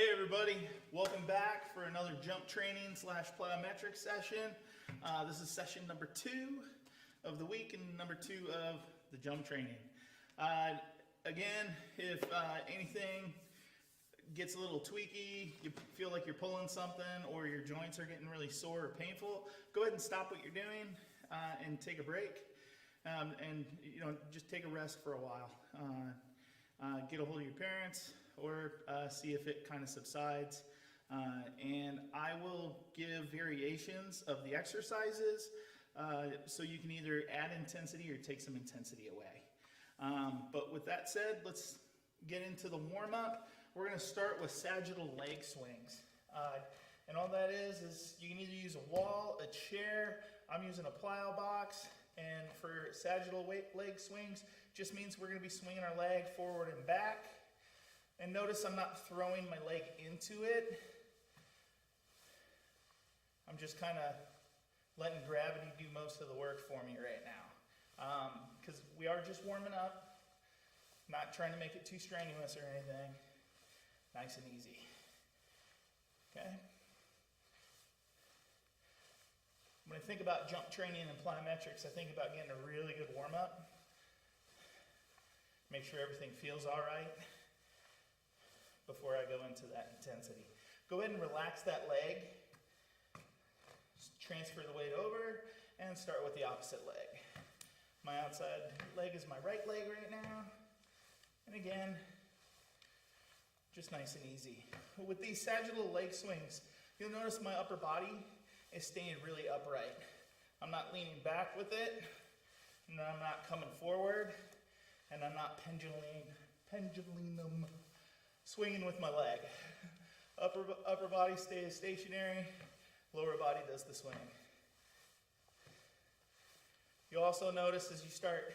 Hey everybody, welcome back for another jump training / plyometric session. This is session number 2 of the week and number 2 of the jump training. Again, if anything gets a little tweaky, you feel like you're pulling something or your joints are getting really sore or painful, go ahead and stop what you're doing and take a break. And just take a rest for a while. Get a hold of your parents or see if it kind of subsides. And I will give variations of the exercises so you can either add intensity or take some intensity away. But with that said, let's get into the warm-up. We're going to start with sagittal leg swings. And all that is you can either use a wall, a chair. I'm using a plyo box. And for sagittal leg swings, just means we're going to be swinging our leg forward and back. And notice I'm not throwing my leg into it. I'm just kind of letting gravity do most of the work for me right now. Because we are just warming up, not trying to make it too strenuous or anything. Nice and easy. Okay? When I think about jump training and plyometrics, I think about getting a really good warm-up. Make sure everything feels all right before I go into that intensity. Go ahead and relax that leg. Just transfer the weight over and start with the opposite leg. My outside leg is my right leg right now. And again, just nice and easy. With these sagittal leg swings, you'll notice my upper body is staying really upright. I'm not leaning back with it, and I'm not coming forward, and I'm not pendulum swinging with my leg. Upper body stays stationary, lower body does the swing. You'll also notice as you start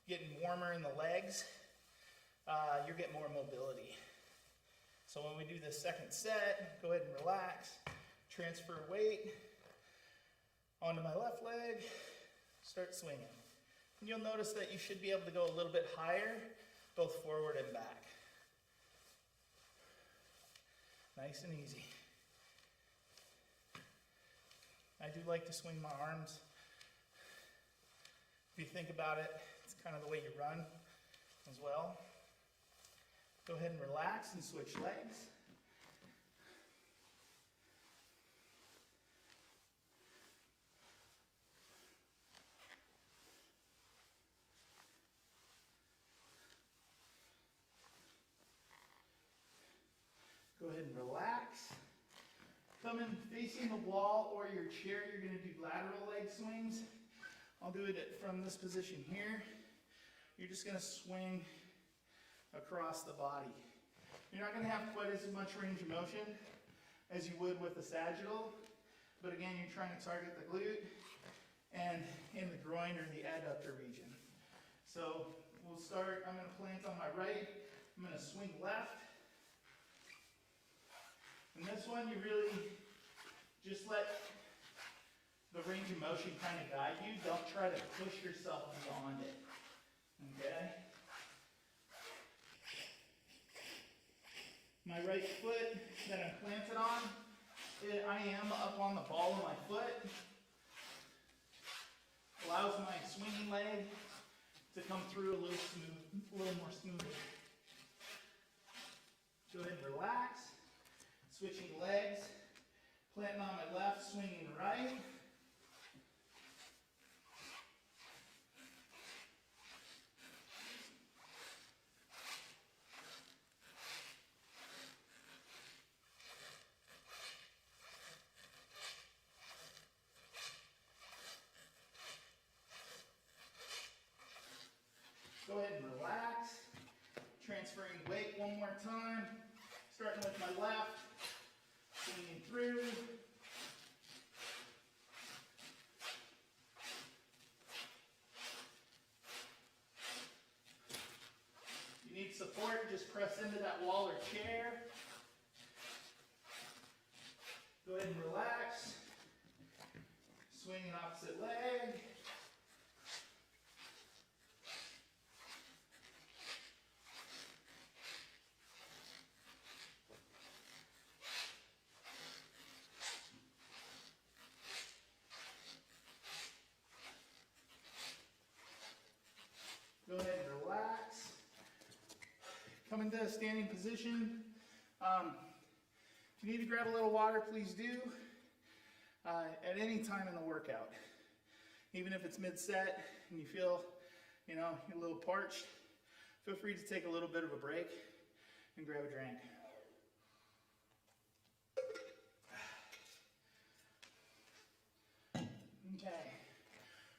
getting warmer in the legs, you're getting more mobility. So when we do this second set, go ahead and relax. Transfer weight onto my left leg, start swinging. And you'll notice that you should be able to go a little bit higher, both forward and back. Nice and easy. I do like to swing my arms. If you think about it, it's kind of the way you run as well. Go ahead and relax and switch legs. Go ahead and relax. Come in facing the wall or your chair. You're going to do lateral leg swings. I'll do it from this position here. You're just going to swing across the body. You're not going to have quite as much range of motion as you would with the sagittal, but again, you're trying to target the glute and in the groin or the adductor region. So we'll start, I'm going to plant on my right, I'm going to swing left. And this one, you really just let the range of motion kind of guide you. Don't try to push yourself beyond it. Okay? My right foot that I'm planted on, I am up on the ball of my foot. Allows my swinging leg to come through a little more smoothly. Go ahead and relax. Switching legs, planting on my left, swinging right. Go ahead and relax. Transferring weight one more time. Starting with my left. Swinging through. If you need support, just press into that wall or chair. Go ahead and relax. Swinging opposite leg. standing position. If you need to grab a little water, please do. At any time in the workout. Even if it's mid-set and you feel, you're a little parched, feel free to take a little bit of a break and grab a drink. Okay.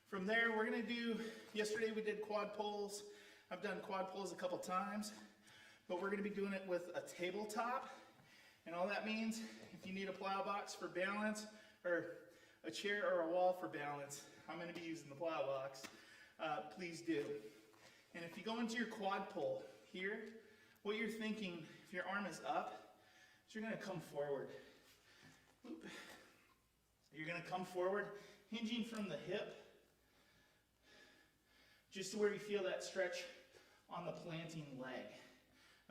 From there, we're going to do, yesterday we did quad pulls. I've done quad pulls a couple times, but we're going to be doing it with a tabletop. And all that means, if you need a plow box for balance, or a chair or a wall for balance, I'm going to be using the plow box. Please do. And if you go into your quad pull here, what you're thinking, if your arm is up, is you're going to come forward. You're going to come forward, hinging from the hip, just to where you feel that stretch on the planting leg.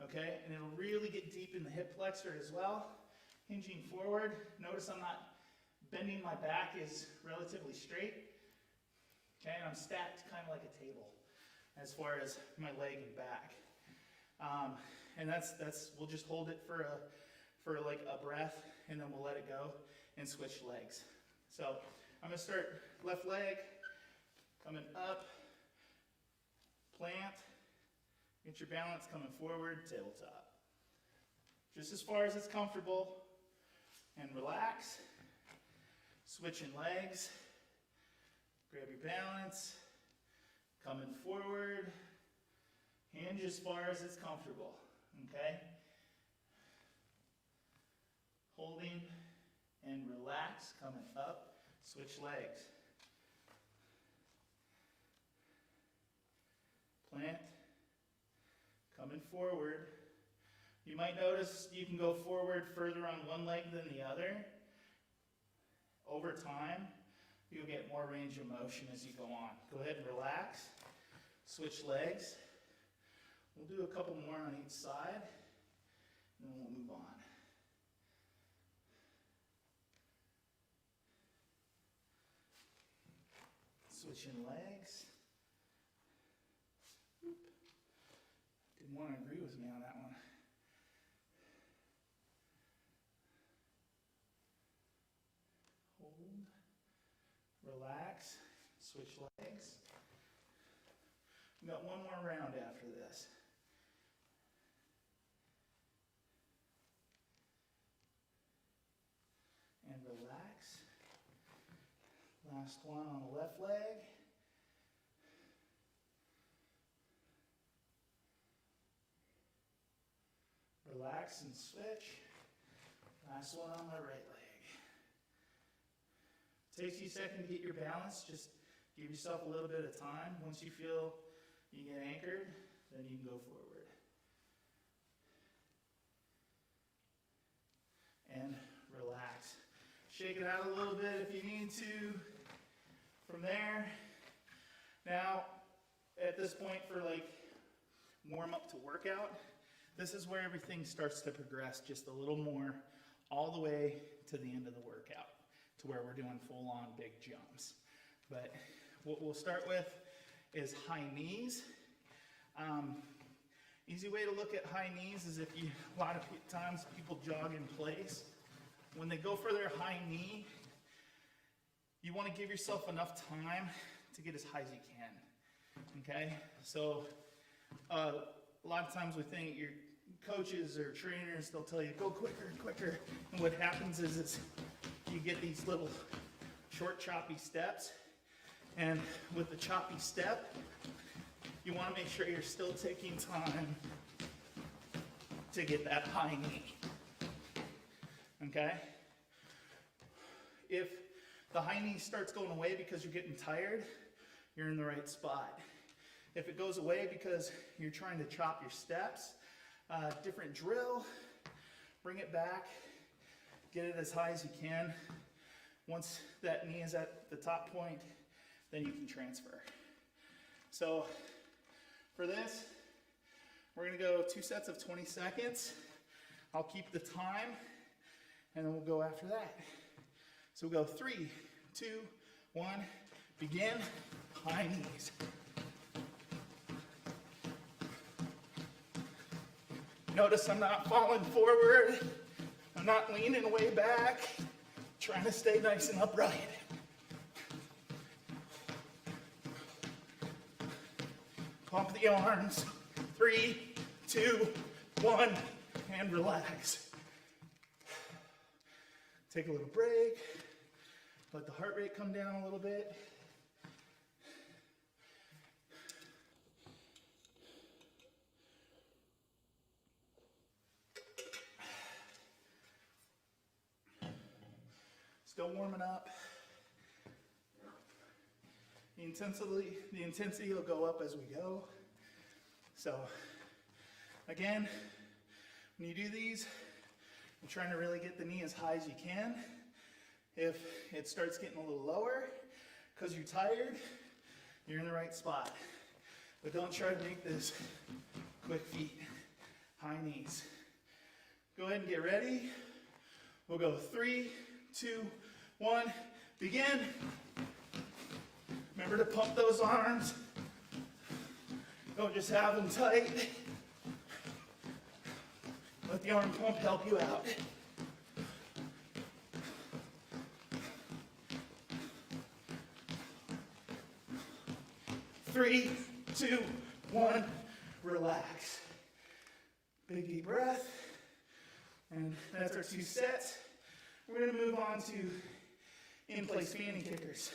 Okay? And it'll really get deep in the hip flexor as well. Hinging forward. Notice I'm not bending, my back is relatively straight. Okay, and I'm stacked kind of like a table as far as my leg and back. And that's we'll just hold it for like a breath, and then we'll let it go and switch legs. So I'm gonna start left leg, coming up, plant, get your balance, coming forward, tabletop. Just as far as it's comfortable, and relax. Switching legs, grab your balance, coming forward, hinge as far as it's comfortable, okay? Holding and relax, coming up, switch legs. Plant, coming forward. You might notice you can go forward further on one leg than the other. Over time, you'll get more range of motion as you go on. Go ahead and relax. Switch legs. We'll do a couple more on each side, and then we'll move on. Switching legs. Didn't want to agree with me on that one. Relax, switch legs. We've got one more round after this. And relax. Last one on the left leg. Relax and switch. Last one on my right leg. Takes you a second to get your balance. Just give yourself a little bit of time. Once you feel you get anchored, then you can go forward. And relax. Shake it out a little bit if you need to. From there, now at this point for like warm up to workout, this is where everything starts to progress just a little more all the way to the end of the workout, to where we're doing full-on big jumps. But what we'll start with is high knees. Easy way to look at high knees is if you, a lot of times people jog in place. When they go for their high knee, you want to give yourself enough time to get as high as you can, okay? So a lot of times we think your coaches or trainers, they'll tell you, go quicker, quicker. And what happens is you get these little short choppy steps, and with the choppy step you want to make sure you're still taking time to get that high knee, okay? If the high knee starts going away because you're getting tired, you're in the right spot. If it goes away because you're trying to chop your steps, different drill, bring it back, get it as high as you can. Once that knee is at the top point, then you can transfer. So for this, we're gonna go 2 sets of 20 seconds. I'll keep the time, and then we'll go after that. So we'll go 3, 2, 1, begin, high knees. Notice I'm not falling forward. I'm not leaning way back. Trying to stay nice and upright. Pump the arms. 3, 2, 1, and relax. Take a little break. Let the heart rate come down a little bit. Still warming up. The intensity will go up as we go. So, again, when you do these, you're trying to really get the knee as high as you can. If it starts getting a little lower because you're tired, you're in the right spot. But don't try to make this quick feet, high knees. Go ahead and get ready. We'll go 3, 2, 1, begin. Remember to pump those arms. Don't just have them tight. Let the arm pump help you out. Three, 2, 1, relax. Big deep breath. And that's our 2 sets. We're going to move on to in-place fanny kickers.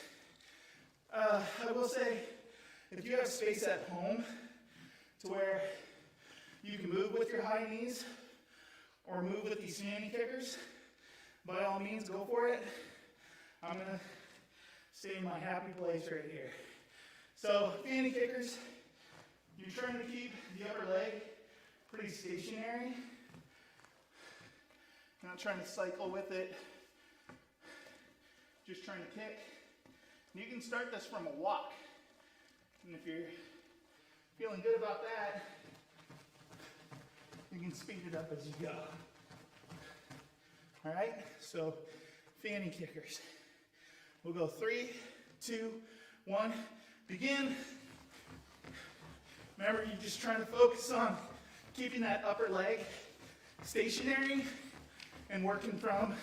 I will say, if you have space at home to where you can move with your high knees or move with these fanny kickers, by all means, go for it. I'm going to stay in my happy place right here. So, fanny kickers, you're trying to keep the upper leg pretty stationary. Not trying to cycle with it, just trying to kick. You can start this from a walk. And if you're feeling good about that, you can speed it up as you go. All right, so fanny kickers. We'll go 3, 2, 1, begin. Remember, you're just trying to focus on keeping that upper leg stationary and working from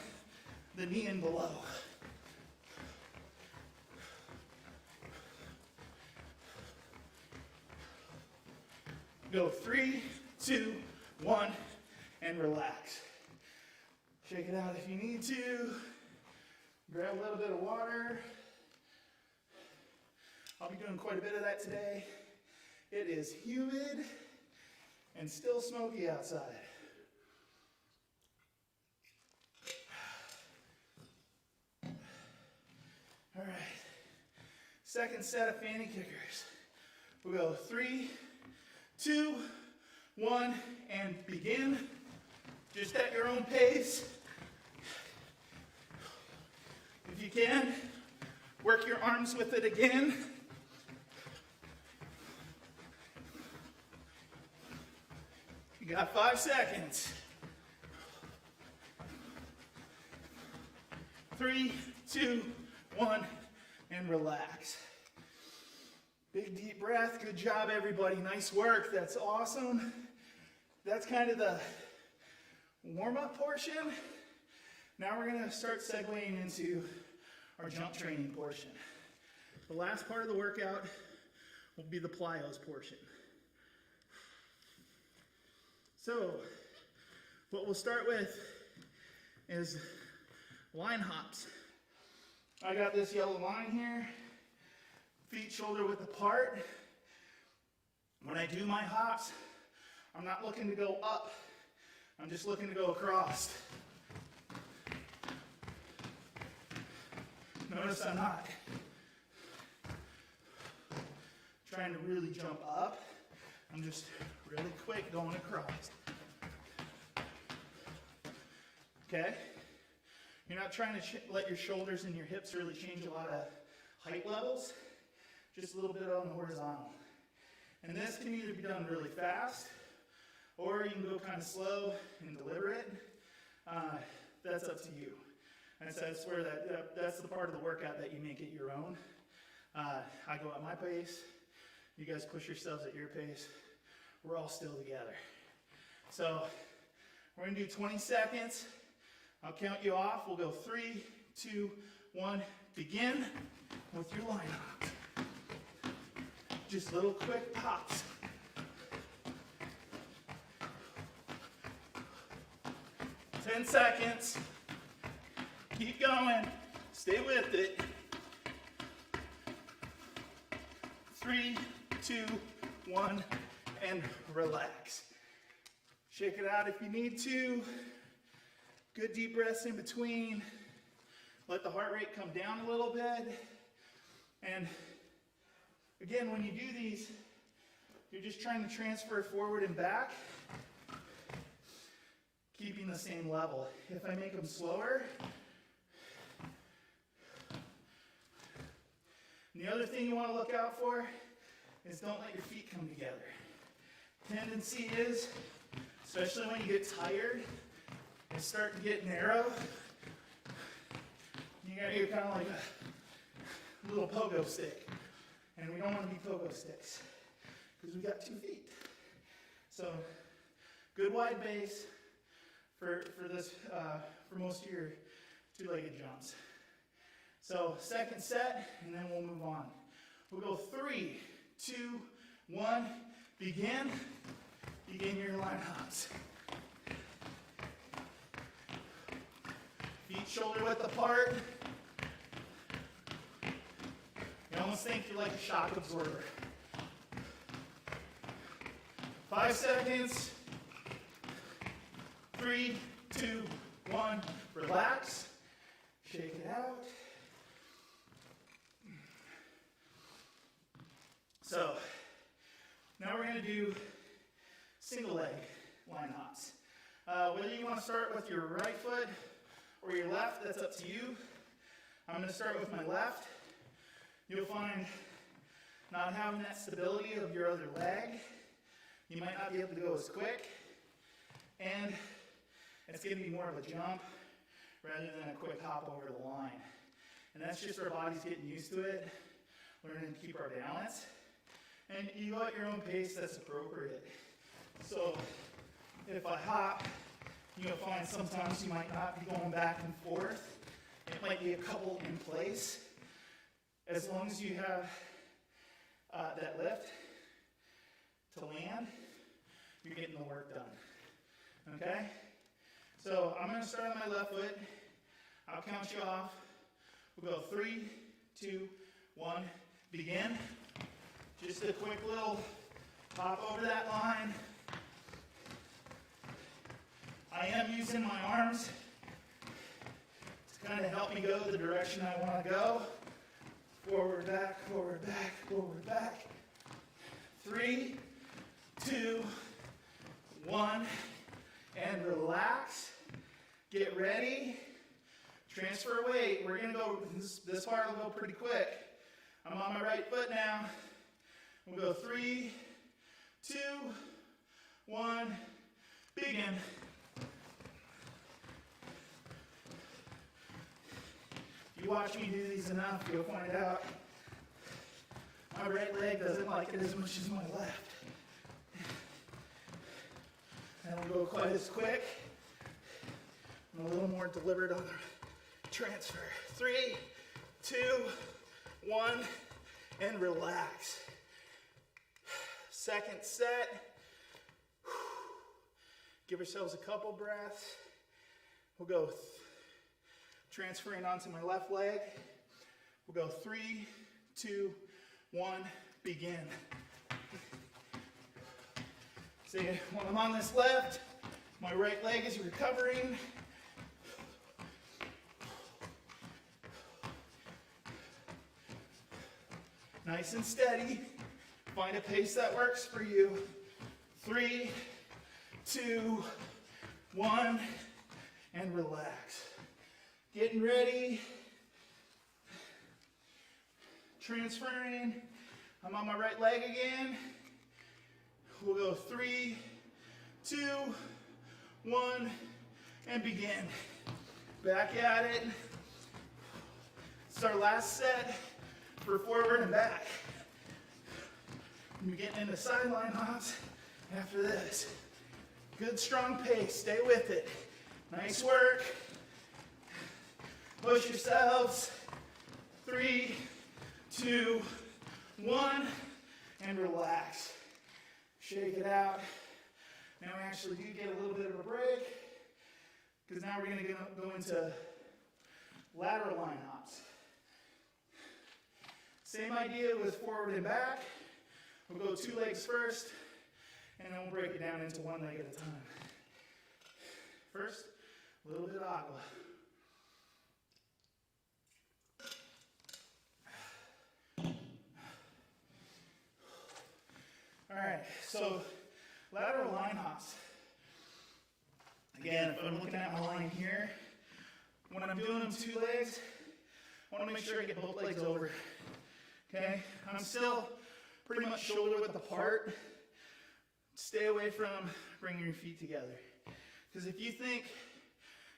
the knee and below. Go 3, 2, 1, and relax. Shake it out if you need to. Grab a little bit of water. I'll be doing quite a bit of that today. It is humid and still smoky outside. All right, second set of fanny kickers. We'll go 3, 2, 1, and begin. Just at your own pace. If you can, work your arms with it again. You got 5 seconds. 3, 2, 1, and relax. Big deep breath. Good job, everybody. Nice work. That's awesome. That's kind of the warm-up portion. Now we're going to start segueing into our jump training portion. The last part of the workout will be the plyos portion. So, what we'll start with is line hops. I got this yellow line here, feet shoulder width apart. When I do my hops, I'm not looking to go up, I'm just looking to go across. Notice I'm not trying to really jump up, I'm just really quick going across. Okay? You're not trying to let your shoulders and your hips really change a lot of height levels, just a little bit on the horizontal. And this can either be done really fast, or you can go kind of slow and deliberate. That's up to you. And so that's where that's the part of the workout that you make it your own. I go at my pace. You guys push yourselves at your pace. We're all still together. So we're gonna do 20 seconds. I'll count you off. We'll go 3, 2, 1, begin with your line hops. Just little quick pops. 10 seconds. Keep going. Stay with it. 3, 2, 1, and relax. Shake it out if you need to. Good deep breaths in between. Let the heart rate come down a little bit. And again, when you do these, you're just trying to transfer forward and back, keeping the same level. If I make them slower, and the other thing you want to look out for is don't let your feet come together. Tendency is, especially when you get tired and start to get narrow, you're kind of like a little pogo stick. And we don't want to be pogo sticks because we got 2 feet. So good wide base for this for most of your 2-legged jumps. So second set, and then we'll move on. We'll go 3, 2, 1, begin. Begin your line hops. Feet shoulder width apart. You almost think you're like a shock absorber. 5 seconds. 3, 2, 1, relax. Shake it out. So, now we're going to do single leg line hops. Whether you want to start with your right foot or your left, that's up to you. I'm going to start with my left. You'll find not having that stability of your other leg, you might not be able to go as quick, and it's going to be more of a jump rather than a quick hop over the line. And that's just our bodies getting used to it, learning to keep our balance. And you go at your own pace that's appropriate. So if I hop, you'll find sometimes you might not be going back and forth. It might be a couple in place. As long as you have that lift to land, you're getting the work done. Okay? So I'm going to start on my left foot. I'll count you off. We'll go 3, 2, 1, begin. Just a quick little hop over that line. I am using my arms to kind of help me go the direction I want to go. Forward, back, forward, back, forward, back. 3, 2, 1, and relax. Get ready. Transfer weight. We're going to go, this part will go pretty quick. I'm on my right foot now. We'll go 3, 2, 1, begin. If you watch me do these enough, you'll find out my right leg doesn't like it as much as my left. I don't go quite as quick. I'm a little more deliberate on the transfer. 3, 2, 1, and relax. Second set. Give yourselves a couple breaths. We'll go transferring onto my left leg. We'll go 3, 2, 1, begin. See, when I'm on this left, my right leg is recovering. Nice and steady. Find a pace that works for you. 3, 2, 1, and relax. Getting ready. Transferring. I'm on my right leg again. We'll go 3, 2, 1, and begin. Back at it. It's our last set for forward and back. We're getting into sideline hops after this. Good strong pace, stay with it. Nice work. Push yourselves. 3, 2, 1, and relax. Shake it out. Now we actually do get a little bit of a break, because now we're going to go into lateral line hops. Same idea with forward and back. We'll go 2 legs first, and then we'll break it down into 1 leg at a time. First, a little bit of aqua. All right, so lateral line hops. Again, if I'm looking at my line here, when I'm doing them 2 legs, I want to make sure I get both legs over. Okay, I'm still pretty much shoulder width apart. Stay away from bringing your feet together. Because if you think,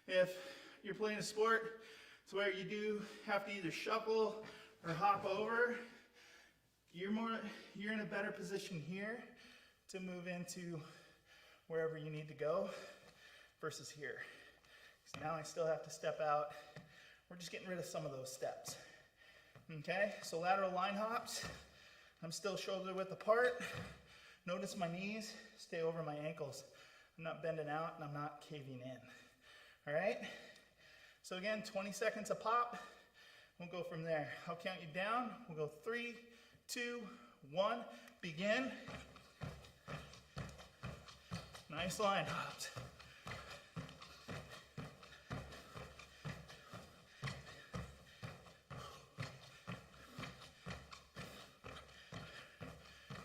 if you're playing a sport, it's where you do have to either shuffle or hop over, you're in a better position here to move into wherever you need to go versus here. So now I still have to step out. We're just getting rid of some of those steps. Okay, so lateral line hops. I'm still shoulder width apart. Notice my knees stay over my ankles. I'm not bending out and I'm not caving in. All right, so again, 20 seconds a pop. We'll go from there. I'll count you down. We'll go 3, 2, 1, begin. Nice line hops.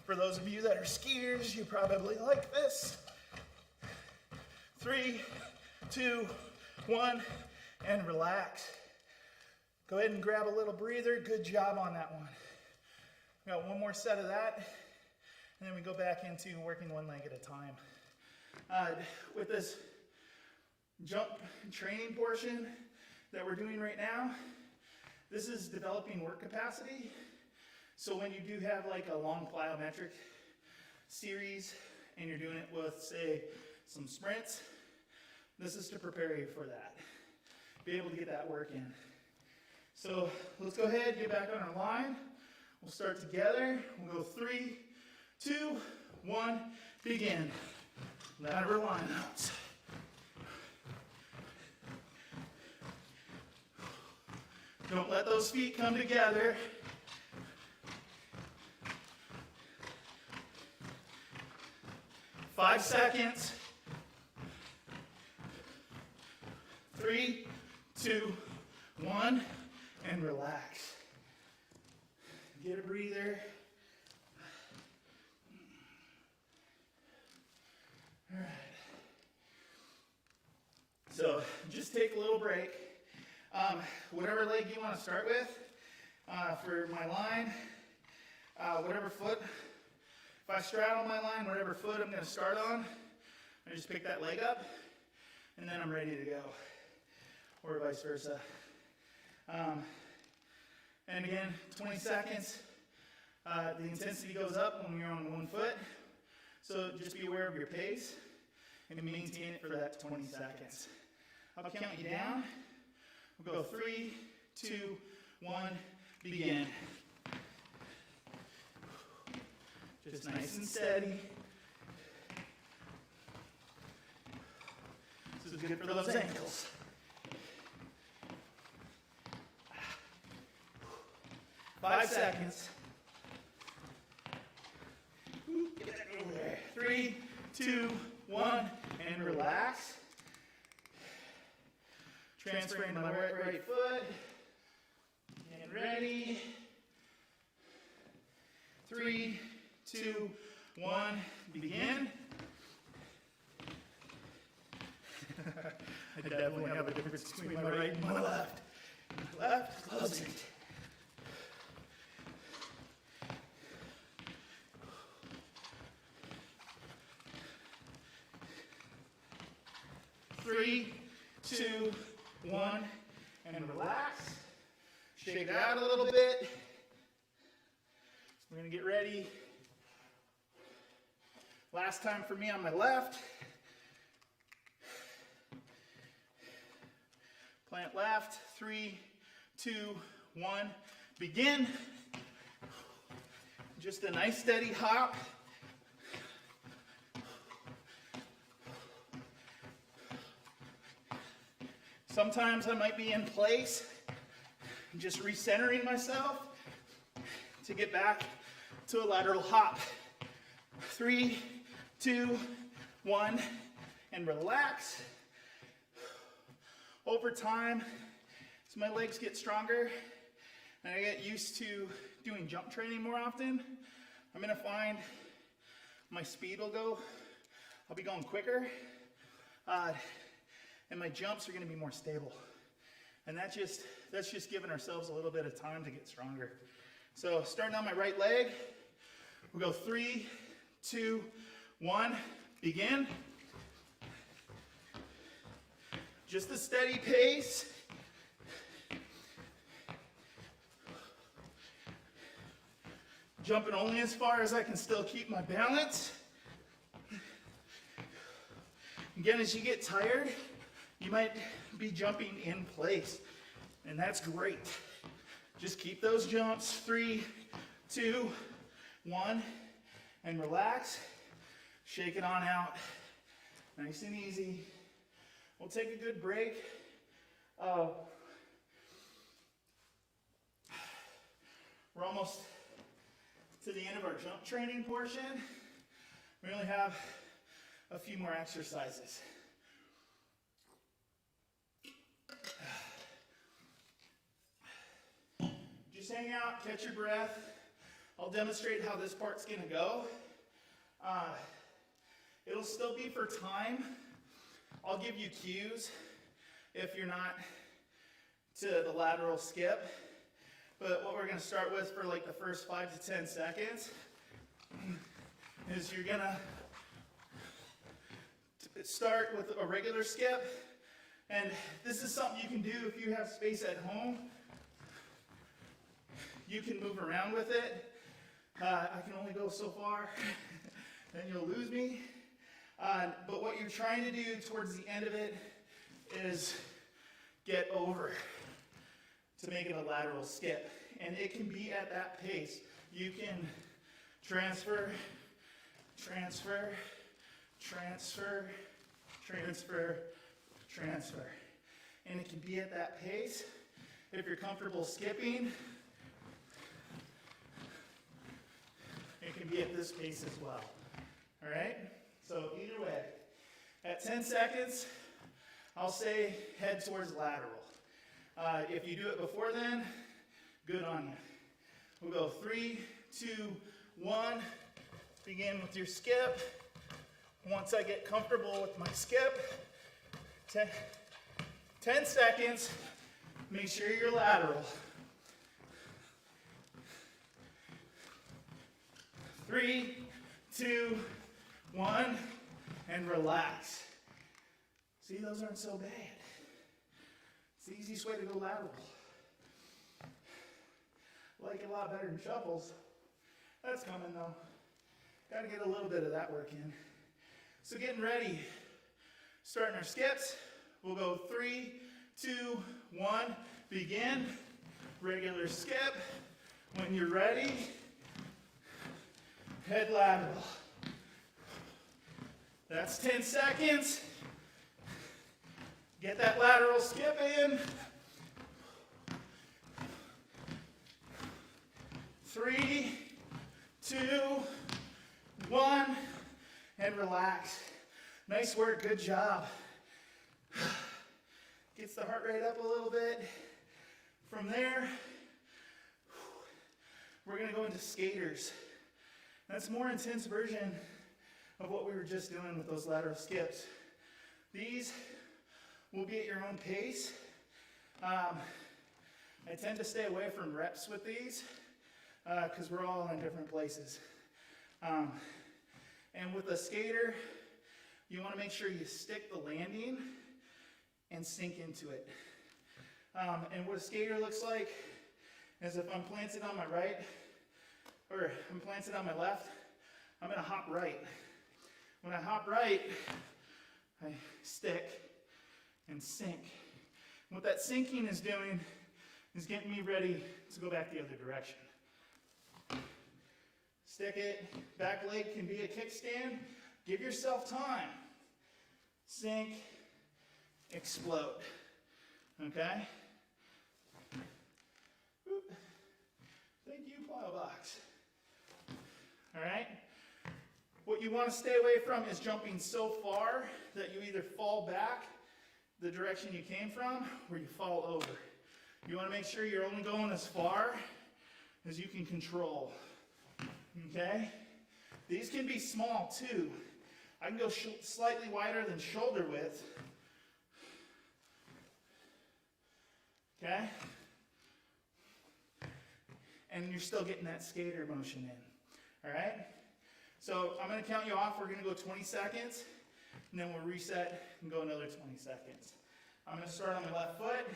For those of you that are skiers, you probably like this. 3, 2, 1, and relax. Go ahead and grab a little breather. Good job on that one. We got 1 more set of that, and then we go back into working 1 leg at a time. With this jump training portion that we're doing right now, this is developing work capacity. So when you do have like a long plyometric series and you're doing it with, say, some sprints, this is to prepare you for that. Be able to get that work in. So let's go ahead, get back on our line. We'll start together. We'll go 3, 2, 1, begin. Lateral line hops. Don't let those feet come together. Five seconds. 3, 2, 1, and relax. Get a breather. All right. So just take a little break. Whatever leg you want to start with, for my line, whatever foot. If I straddle my line, whatever foot I'm going to start on, I just pick that leg up, and then I'm ready to go, or vice versa. And again, 20 seconds. The intensity goes up when you're on 1 foot, so just be aware of your pace and maintain it for that 20 seconds. I'll count you down. We'll go 3, 2, 1, begin. Just nice and steady. This is good for those ankles. 5 seconds. Get that over there. 3, 2, 1, and relax. Transferring to my right foot. And ready. 3, 2, 1, begin. I definitely have a difference between my right and my left. Left, closing it. Three, 2, 1, and relax. Shake it out a little bit. We're going to get ready. Last time for me on my left. Plant left, 3, 2, 1, begin. Just a nice steady hop. Sometimes I might be in place, just recentering myself to get back to a lateral hop. 3, 2, 1, and relax. Over time, as my legs get stronger and I get used to doing jump training more often, I'm gonna find my speed will go, I'll be going quicker, and my jumps are gonna be more stable. And that's just giving ourselves a little bit of time to get stronger. So starting on my right leg, we'll go 3, 2, 1, begin. Just a steady pace. Jumping only as far as I can still keep my balance. Again, as you get tired, you might be jumping in place, and that's great. Just keep those jumps, 3, 2, 1, and relax. Shake it on out, nice and easy. We'll take a good break. We're almost to the end of our jump training portion. We only have a few more exercises. Just hang out, catch your breath. I'll demonstrate how this part's gonna go. It'll still be for time. I'll give you cues if you're not to the lateral skip. But what we're gonna start with for like the first 5 to 10 seconds is you're gonna start with a regular skip. And this is something you can do if you have space at home. You can move around with it. I can only go so far, then you'll lose me. But what you're trying to do towards the end of it is get over to make it a lateral skip. And it can be at that pace. You can transfer, transfer, transfer, transfer, transfer. And it can be at that pace. If you're comfortable skipping, it can be at this pace as well. All right? So either way, at 10 seconds, I'll say head towards lateral. If you do it before then, good on you. We'll go 3, 2, 1. Begin with your skip. Once I get comfortable with my skip, 10 seconds, make sure you're lateral. 3, 2, 1, and relax. See, those aren't so bad. It's the easiest way to go lateral. Like it a lot better than shuffles. That's coming though. Got to get a little bit of that work in. So getting ready. Starting our skips. We'll go 3, 2, 1, begin. Regular skip. When you're ready, head lateral. That's 10 seconds. Get that lateral skip in. 3, 2, 1, and relax. Nice work, good job. Gets the heart rate up a little bit. From there, we're gonna go into skaters. That's a more intense version of what we were just doing with those lateral skips. These will be at your own pace. I tend to stay away from reps with these because we're all in different places. And with a skater, you want to make sure you stick the landing and sink into it. And what a skater looks like is if I'm planted on my right, or I'm planted on my left, I'm gonna hop right. When I hop right, I stick and sink. What that sinking is doing is getting me ready to go back the other direction. Stick it, back leg can be a kickstand. Give yourself time. Sink, explode. Okay? Oop. Thank you, plyo box. All right? What you want to stay away from is jumping so far that you either fall back the direction you came from or you fall over. You want to make sure you're only going as far as you can control. Okay? These can be small too. I can go slightly wider than shoulder width. Okay? And you're still getting that skater motion in. All right? So I'm going to count you off. We're going to go 20 seconds, and then we'll reset and go another 20 seconds. I'm going to start on my left foot.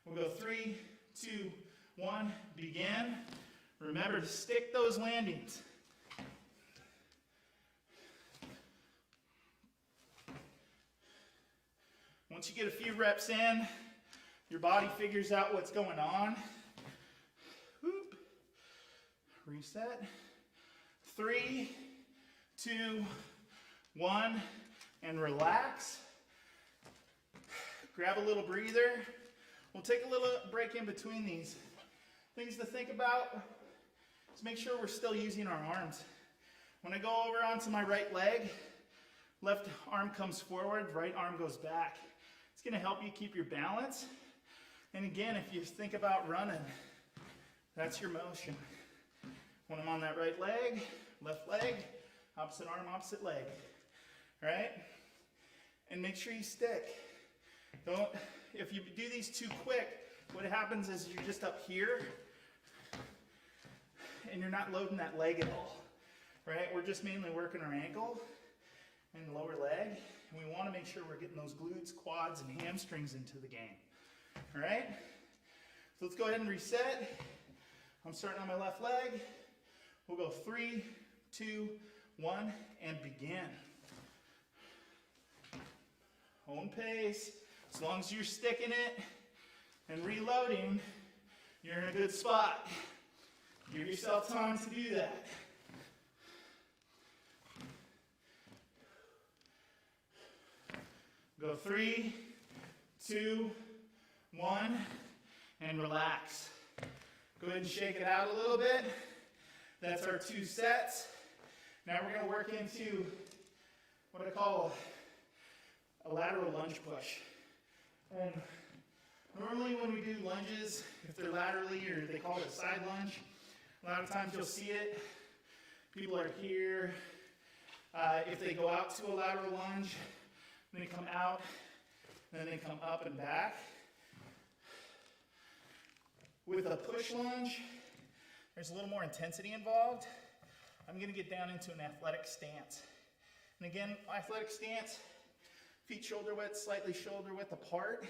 We'll go 3, 2, 1, begin. Remember to stick those landings. Once you get a few reps in, your body figures out what's going on. Whoop. Reset. 3, 2, 1, and relax. Grab a little breather. We'll take a little break in between these. Things to think about is make sure we're still using our arms. When I go over onto my right leg, left arm comes forward, right arm goes back. It's going to help you keep your balance. And again, if you think about running, that's your motion. When I'm on that right leg, left leg, opposite arm, opposite leg. All right? And make sure you stick. Don't, if you do these too quick, what happens is you're just up here and you're not loading that leg at all. Right? We're just mainly working our ankle and the lower leg. And we want to make sure we're getting those glutes, quads, and hamstrings into the game. All right? So let's go ahead and reset. I'm starting on my left leg. We'll go 3, 2, 1, and begin. Own pace. As long as you're sticking it and reloading, you're in a good spot. Give yourself time to do that. Go 3, 2, 1, and relax. Go ahead and shake it out a little bit. That's our 2 sets. Now we're going to work into what I call a lateral lunge push. And normally when we do lunges, if they're laterally, or they call it a side lunge, a lot of times you'll see it. People are here. If they go out to a lateral lunge, then they come out, then they come up and back. With a push lunge, there's a little more intensity involved. I'm going to get down into an athletic stance. And again, athletic stance, feet shoulder width, slightly shoulder width apart.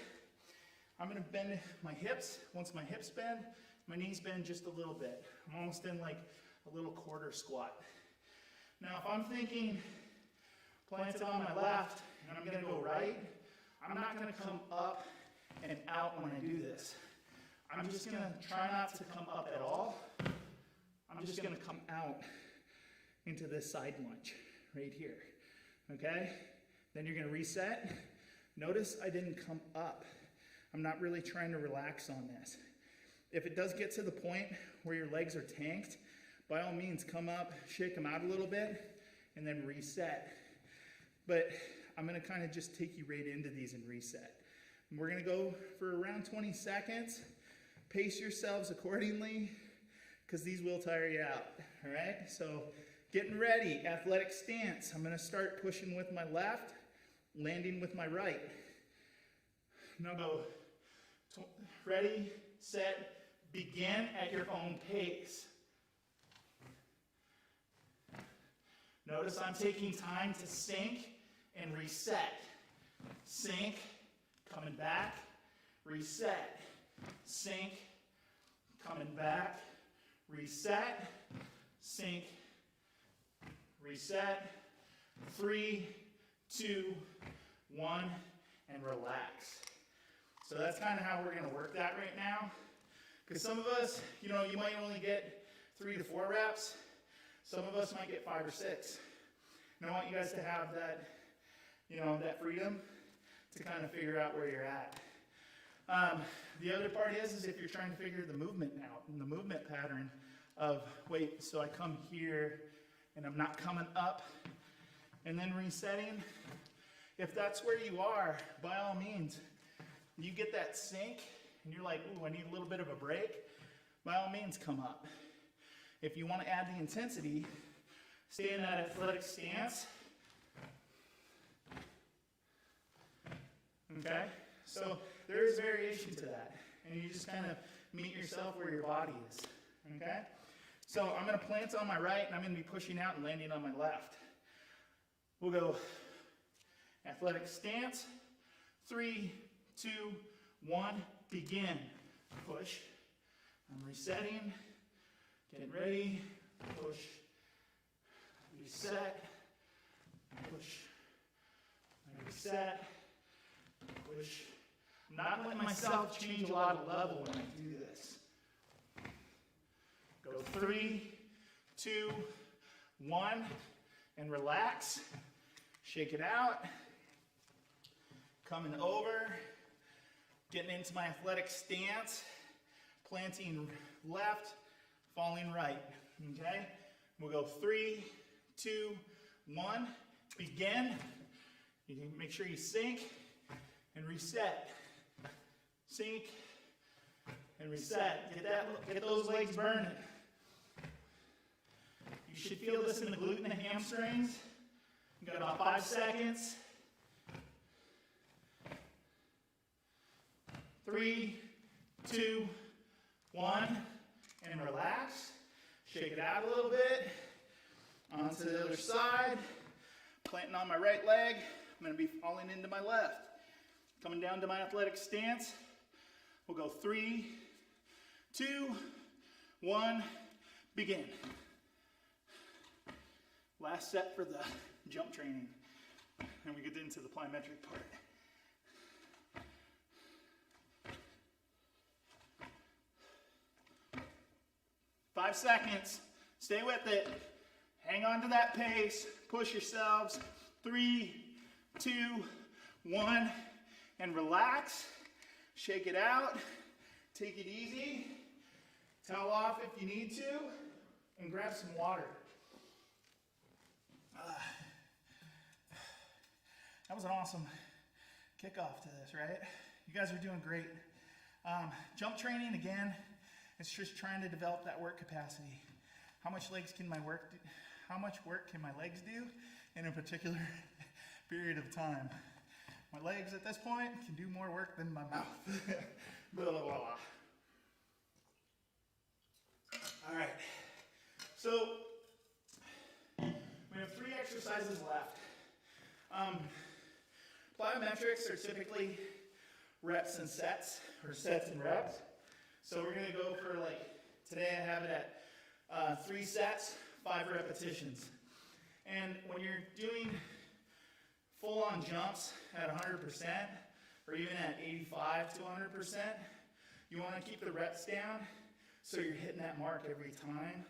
I'm going to bend my hips. Once my hips bend, my knees bend just a little bit. I'm almost in like a little quarter squat. Now if I'm thinking planted on my left and I'm going to go right, I'm not going to come up and out when I do this. I'm just going to try not to come up at all. I'm just going to come out into this side lunge right here. Okay? Then you're going to reset. Notice I didn't come up. I'm not really trying to relax on this. If it does get to the point where your legs are tanked, by all means come up, shake them out a little bit, and then reset. But I'm going to kind of just take you right into these and reset. And we're going to go for around 20 seconds. Pace yourselves accordingly, because these will tire you out. All right? So getting ready, athletic stance. I'm going to start pushing with my left, landing with my right. Now go. Ready, set, begin at your own pace. Notice I'm taking time to sink and reset. Sink, coming back, reset. Sink, coming back, reset, sink, reset. 3, 2, 1, and relax. So that's kind of how we're going to work that right now. Because some of us, you know, you might only get 3 to 4 reps. Some of us might get 5 or 6. And I want you guys to have that, you know, that freedom to kind of figure out where you're at. The other part is if you're trying to figure the movement out and the movement pattern of, wait, so I come here and I'm not coming up and then resetting. If that's where you are, by all means, you get that sink and you're like, ooh, I need a little bit of a break, by all means, come up. If you want to add the intensity, stay in that athletic stance. Okay? So there is variation to that. And you just kind of meet yourself where your body is. Okay? So I'm going to plant on my right, and I'm going to be pushing out and landing on my left. We'll go athletic stance. 3, 2, 1, begin. Push. I'm resetting. Getting ready. Push. Reset. Push. Reset. Push. I'm not letting myself change a lot of level when I do this. Go 3, 2, 1, and relax. Shake it out. Coming over. Getting into my athletic stance. Planting left, falling right. Okay? We'll go 3, 2, 1. Begin. You can make sure you sink and reset. Sink and reset. Get those legs burning. You should feel this in the glute and the hamstrings. You got about 5 seconds. 3, 2, 1, and relax. Shake it out a little bit. Onto the other side. Planting on my right leg. I'm going to be falling into my left. Coming down to my athletic stance. We'll go 3, 2, 1, begin. Last set for the jump training. And we get into the plyometric part. Five seconds. Stay with it. Hang on to that pace. Push yourselves. 3, 2, 1, and relax. Shake it out. Take it easy. Towel off if you need to, and grab some water. That was an awesome kickoff to this, right? You guys are doing great. Jump training, again, it's just trying to develop that work capacity. How much work can my legs do in a particular period of time? My legs at this point can do more work than my mouth. Blah, blah, blah. All right. So we have 3 exercises left. Plyometrics are typically reps and sets, or sets and reps. So we're going to go for, like, today I have it at 3 sets, 5 repetitions. And when you're doing full-on jumps at 100%, or even at 85 to 100%, you want to keep the reps down so you're hitting that mark every time.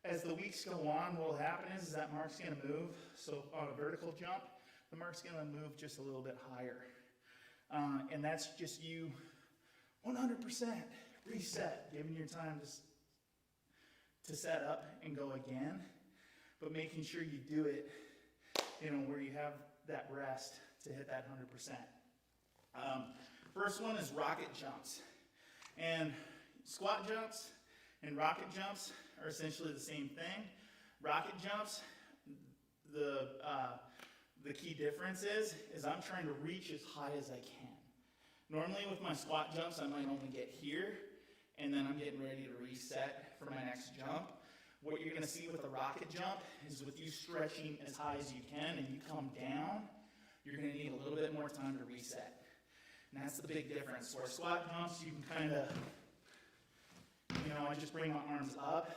As the weeks go on, what will happen is that mark's going to move. So on a vertical jump, the mark's going to move just a little bit higher. And that's just you 100% reset, giving your time to set up and go again, but making sure you do it, you know, where you have that rest to hit that 100%. First one is rocket jumps. And squat jumps and rocket jumps are essentially the same thing. Rocket jumps, the key difference is I'm trying to reach as high as I can. Normally with my squat jumps, I might only get here, and then I'm getting ready to reset for my next jump. What you're going to see with a rocket jump is with you stretching as high as you can and you come down, you're going to need a little bit more time to reset. And that's the big difference. For squat jumps, you can kind of, you know, I just bring my arms up.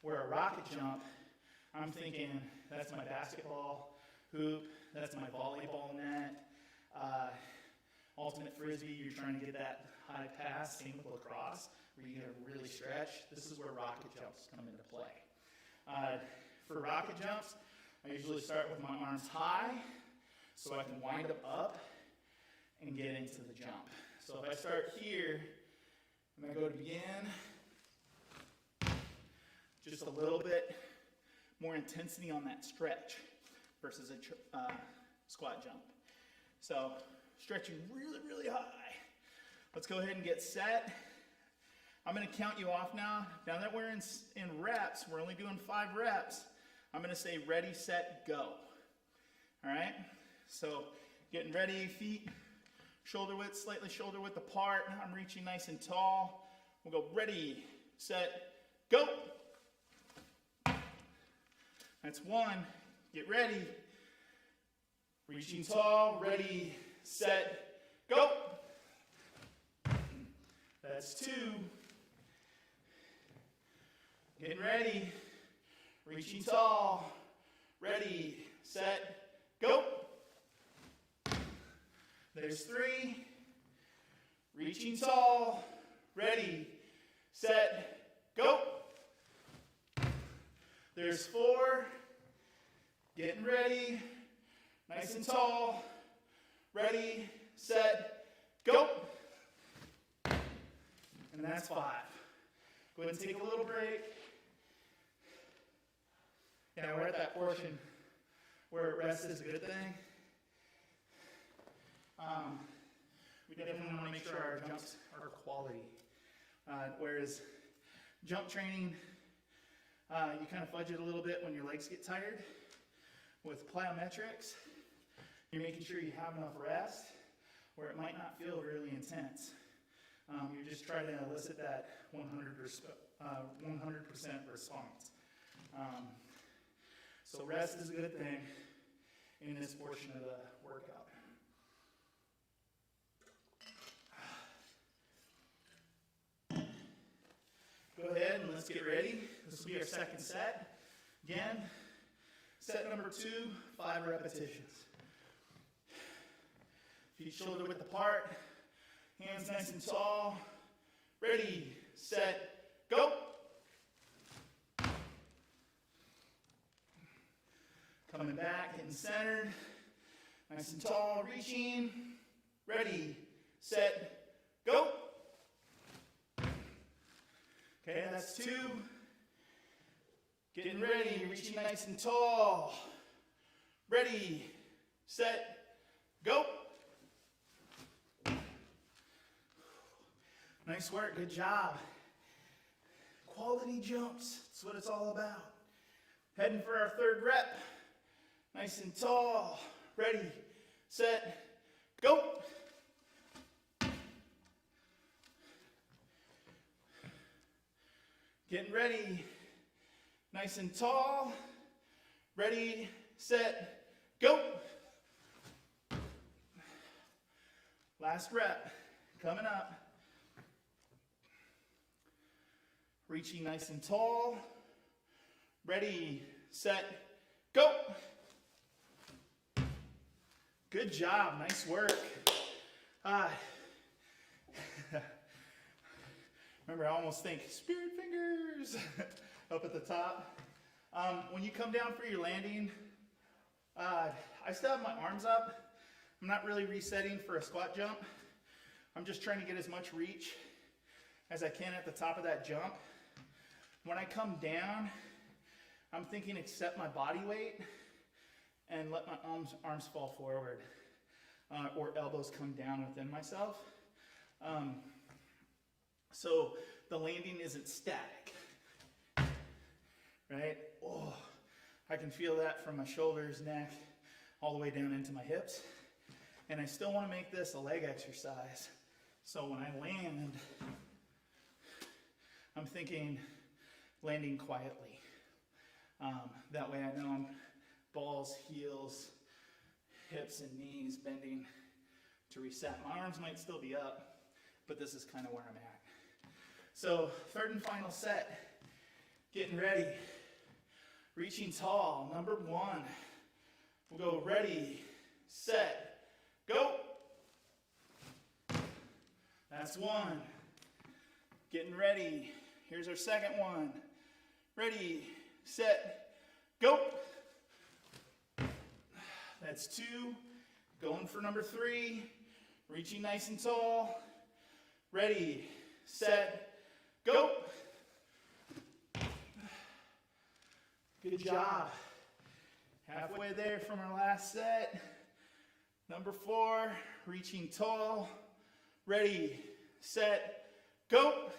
Where a rocket jump, I'm thinking, that's my basketball hoop, that's my volleyball net. ultimate frisbee, you're trying to get that high pass. Same with lacrosse, where you gotta really stretch. This is where rocket jumps come into play. For rocket jumps, I usually start with my arms high, so I can wind them up and get into the jump. So if I start here, and I go to begin, just a little bit more intensity on that stretch versus a squat jump. So stretching really, really high. Let's go ahead and get set. I'm gonna count you off now. Now that we're in reps, we're only doing 5 reps. I'm gonna say ready, set, go. All right? So getting ready, feet shoulder width, slightly shoulder width apart. I'm reaching nice and tall. We'll go ready, set, go. That's 1. Get ready. Reaching tall, ready, set, go. That's 2. Getting ready. Reaching tall, ready, set, go. There's 3. Reaching tall, ready, set, go. There's 4. Getting ready, nice and tall, ready, set, go. And that's 5. Go ahead and take a little break. Yeah, we're at that portion where rest is a good thing. We definitely want to make sure our jumps are quality. Whereas jump training, you kind of fudge it a little bit when your legs get tired. With plyometrics, you're making sure you have enough rest where it might not feel really intense. You're just trying to elicit that 100% response. So rest is a good thing in this portion of the workout. Go ahead and let's get ready. This will be our second set. Again, set number 2, 5 repetitions. Feet shoulder width apart, hands nice and tall. Ready, set, go. Coming back, getting centered. Nice and tall, reaching. Ready, set, go. Okay, that's 2. Getting ready, reaching nice and tall. Ready, set, go. Nice work, good job. Quality jumps, that's what it's all about. Heading for our 3rd rep. Nice and tall. Ready, set, go. Getting ready. Nice and tall. Ready, set, go. Last rep. Coming up. Reaching nice and tall. Ready, set, go. Good job. Nice work. Remember, I almost think spirit fingers up at the top. When you come down for your landing, I still have my arms up. I'm not really resetting for a squat jump. I'm just trying to get as much reach as I can at the top of that jump. When I come down, I'm thinking accept my body weight and let my arms fall forward, or elbows come down within myself. So the landing isn't static, right? Oh, I can feel that from my shoulders, neck, all the way down into my hips. And I still want to make this a leg exercise. So when I land, I'm thinking landing quietly. That way I know I'm balls, heels, hips, and knees bending to reset. My arms might still be up, but this is kind of where I'm at. So 3rd and final set, getting ready, reaching tall, number 1. We'll go ready, set, go. That's one. Getting ready. Here's our second one. Ready, set, go. That's two. Going for number three. Reaching nice and tall. Ready, set, go. Good job. Halfway there from our last set. Number four, reaching tall. Ready, set, go.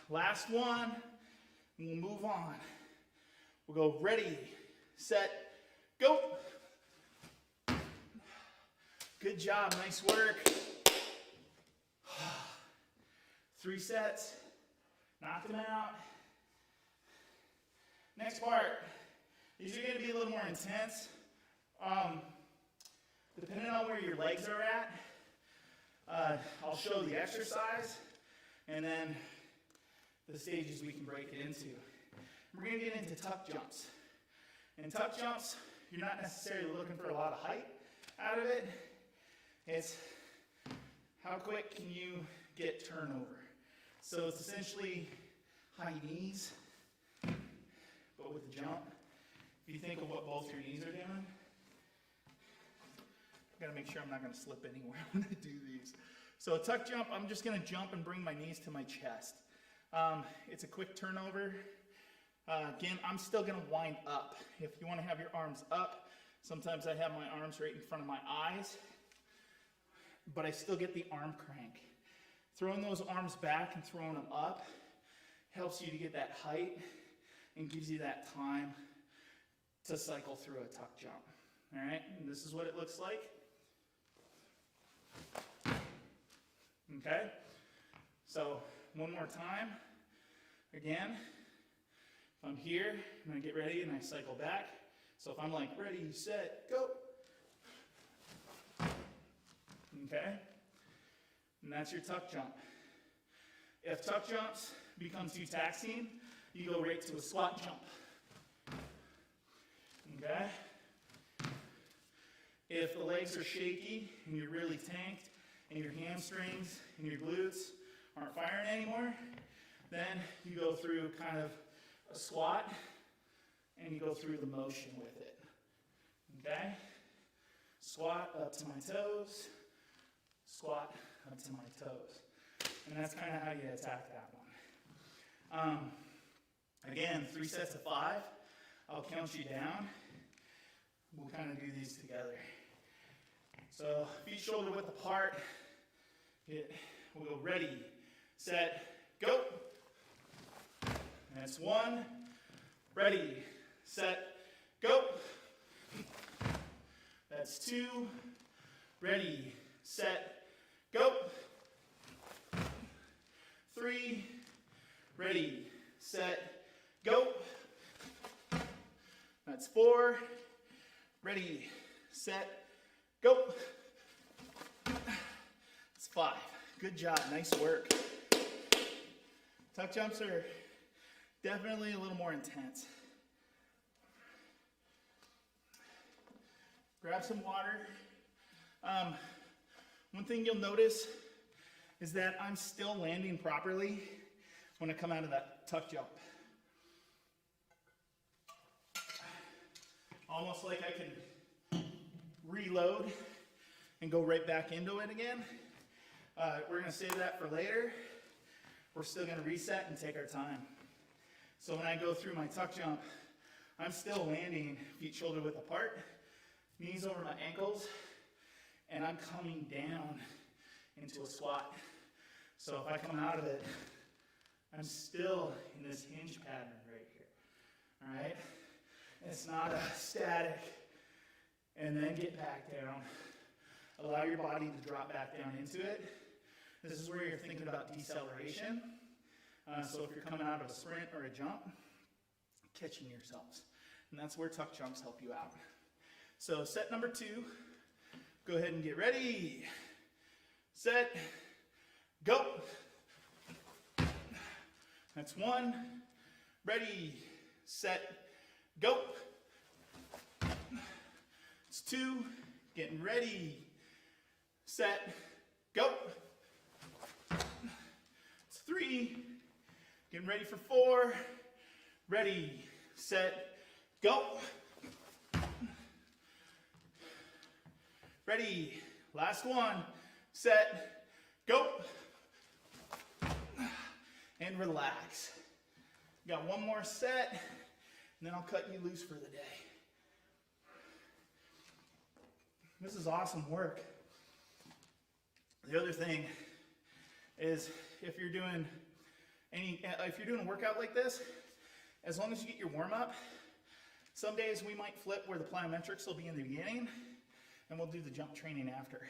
Last one, and we'll move on. We'll go ready, set, go. Good job, nice work. 3 sets, knock them out. Next part, these are gonna be a little more intense. Depending on where your legs are at, I'll show the exercise and then the stages we can break it into. We're gonna get into tuck jumps. In tuck jumps, you're not necessarily looking for a lot of height out of it. It's how quick can you get turnover. So it's essentially high knees, but with the jump. If you think of what both your knees are doing, I've got to make sure I'm not going to slip anywhere when I do these. So a tuck jump, I'm just going to jump and bring my knees to my chest. It's a quick turnover. Again, I'm still going to wind up. If you want to have your arms up, sometimes I have my arms right in front of my eyes, but I still get the arm crank. Throwing those arms back and throwing them up helps you to get that height and gives you that time to cycle through a tuck jump. All right, and this is what it looks like. Okay, so one more time. Again, if I'm here, I'm gonna get ready and I cycle back. So if I'm like, ready, set, go. Okay, and that's your tuck jump. If tuck jumps become too taxing, you go right to a squat jump. Okay? If the legs are shaky and you're really tanked and your hamstrings and your glutes aren't firing anymore, then you go through kind of a squat and you go through the motion with it. Okay? Squat up to my toes, squat up to my toes. And that's kind of how you attack that one. Again, 3 sets of 5. I'll count you down. We'll kind of do these together. So feet shoulder width apart. We'll go ready, set, go. That's 1. Ready, set, go. That's 2. Ready, set, go. 3. Ready, set, go. That's 4. Ready, set, go. It's 5. Good job, nice work. Tuck jumps are definitely a little more intense. Grab some water. One thing you'll notice is that I'm still landing properly when I come out of that tuck jump. Almost like I can reload and go right back into it again. We're gonna save that for later. We're still gonna reset and take our time. So when I go through my tuck jump, I'm still landing feet shoulder width apart, knees over my ankles, and I'm coming down into a squat. So if I come out of it, I'm still in this hinge pattern right here, all right? It's not a static, and then get back down. Allow your body to drop back down into it. This is where you're thinking about deceleration. So if you're coming out of a sprint or a jump, catching yourselves. And that's where tuck jumps help you out. So set number 2, go ahead and get ready. Set, go. That's 1. Ready, set, go. It's 2, getting ready. set, go. It's 3. Getting ready for 4. Ready, set, go. Ready, last one, set, go. And relax. Got one more set, and then I'll cut you loose for the day. This is awesome work. The other thing is if you're doing a workout like this, as long as you get your warm up, some days we might flip where the plyometrics will be in the beginning, and we'll do the jump training after.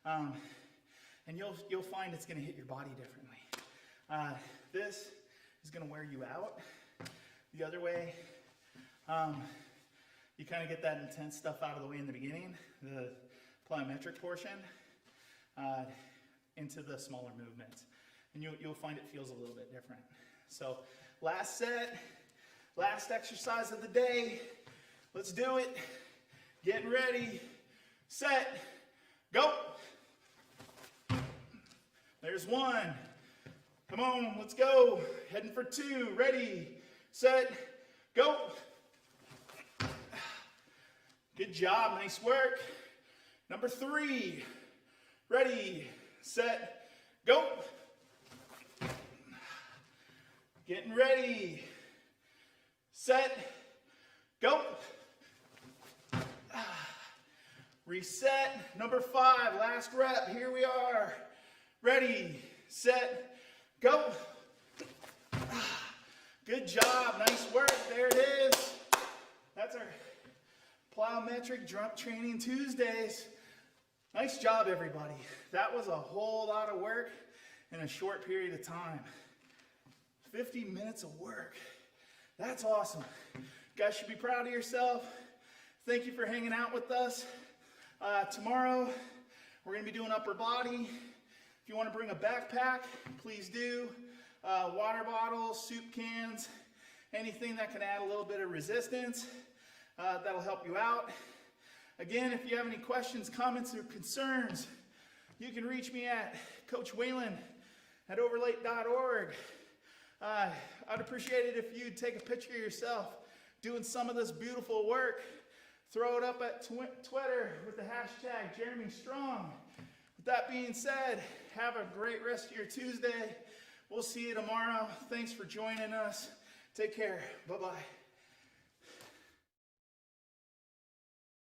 And you'll find it's going to hit your body differently. This is going to wear you out. The other way, you kind of get that intense stuff out of the way in the beginning, the plyometric portion, into the smaller movements. And you'll find it feels a little bit different. So last set, last exercise of the day. Let's do it. Getting ready, set, go. There's 1. Come on, let's go. Heading for 2. Ready, set, go. Good job, nice work. Number 3. Ready, set, go. Getting ready, set, go. Reset, number 5, last rep, here we are. Ready, set, go. Good job, nice work, there it is. That's our plyometric jump training Tuesdays. Nice job, everybody. That was a whole lot of work in a short period of time. 50 minutes of work. That's awesome. You guys should be proud of yourself. Thank you for hanging out with us. Tomorrow, we're going to be doing upper body. If you want to bring a backpack, please do. Water bottles, soup cans, anything that can add a little bit of resistance, that'll help you out. Again, if you have any questions, comments, or concerns, you can reach me at Coach Whalen at overlake.org. I'd appreciate it if you'd take a picture of yourself doing some of this beautiful work. Throw it up at Twitter with the hashtag Jeremy Strong. With that being said, have a great rest of your Tuesday. We'll see you tomorrow. Thanks for joining us. Take care. Bye-bye.